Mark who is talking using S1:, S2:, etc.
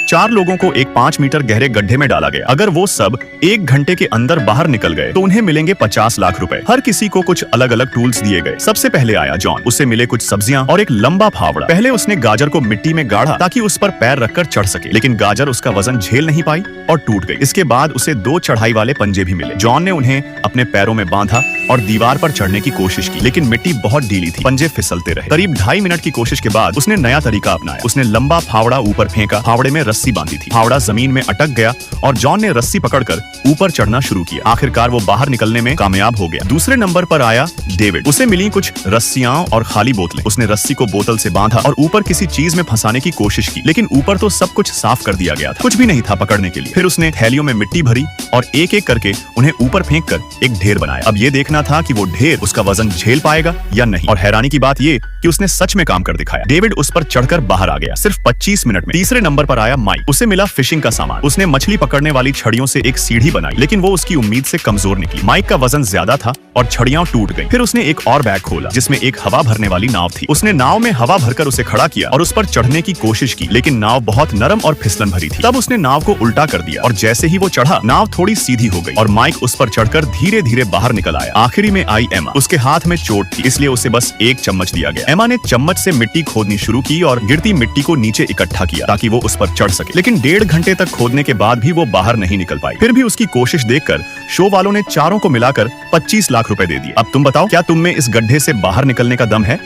S1: 4 लोगों को एक 5 मीटर गहरे गड्ढे में डाला गया। अगर वो सब 1 घंटे के अंदर बाहर निकल गए तो उन्हें मिलेंगे 50 लाख रुपए। हर किसी को कुछ अलग अलग टूल्स दिए गए। सबसे पहले आया जॉन। उसे मिले कुछ सब्जियां और एक लंबा फावड़ा। पहले उसने गाजर को मिट्टी में गाड़ा ताकि उस पर पैर रखकर चढ़ सके, लेकिन गाजर उसका वजन झेल नहीं पाई और टूट गई। इसके बाद उसे 2 चढ़ाई वाले पंजे भी मिले। जॉन ने उन्हें अपने पैरों में बांधा और दीवार पर चढ़ने की कोशिश की, लेकिन मिट्टी बहुत ढीली थी। पंजे फिसलते रहे। करीब 2.5 मिनट की कोशिश के बाद उसने नया तरीका अपनाया। उसने लंबा फावड़ा ऊपर फेंका। फावड़े में रस्सी बांधी थी। फावड़ा जमीन में अटक गया और जॉन ने रस्सी पकड़कर ऊपर चढ़ना शुरू किया। आखिरकार वो बाहर निकलने में कामयाब हो गया। दूसरे नंबर पर आया डेविड। उसे मिली कुछ रस्सियां और खाली बोतलें। उसने रस्सी को बोतल से बांधा और ऊपर किसी चीज में फंसाने की कोशिश की, लेकिन ऊपर तो सब कुछ साफ कर दिया गया था। कुछ भी नहीं था पकड़ने के लिए। फिर उसने थैलियों में मिट्टी भरी और एक एक करके उन्हें ऊपर फेंक कर एक ढेर बनाया। अब ये देखना था कि वो ढेर उसका वजन झेल पाएगा या नहीं। और हैरानी की बात ये कि उसने सच में काम कर दिखाया। डेविड उस पर चढ़कर बाहर आ गया सिर्फ 25 मिनट में। तीसरे नंबर पर आया माइक। उसे मिला फिशिंग का सामान। उसने मछली पकड़ने वाली छड़ियों से एक सीढ़ी बनाई, लेकिन वो उसकी उम्मीद से कमजोर निकली। माइक का वजन ज्यादा था और छड़ियां टूट गईं। फिर उसने एक और बैग खोला जिसमें एक हवा भरने वाली नाव थी। उसने नाव में हवा भरकर उसे खड़ा किया और उस पर चढ़ने की कोशिश की, लेकिन नाव बहुत नरम और फिसलन भरी थी। तब उसने नाव को उल्टा कर दिया और जैसे ही वो चढ़ा, नाव थोड़ी सीधी हो गई और माइक उस पर चढ़कर धीरे धीरे बाहर निकल आया। आखिरी में आई एमा। उसके हाथ में चोट थी, इसलिए उसे बस एक चम्मच दिया गया। एमा ने चम्मच से मिट्टी खोदनी शुरू की और गिरती मिट्टी को नीचे इकट्ठा किया ताकि वो उस पर चढ़ सके, लेकिन 1.5 घंटे तक खोदने के बाद भी वो बाहर नहीं निकल पाई। फिर भी उसकी कोशिश देखकर शो वालों ने चारों को मिलाकर 25 लाख रुपए दे दिए। अब तुम बताओ, क्या तुम में इस गड्ढे से बाहर निकलने का दम है?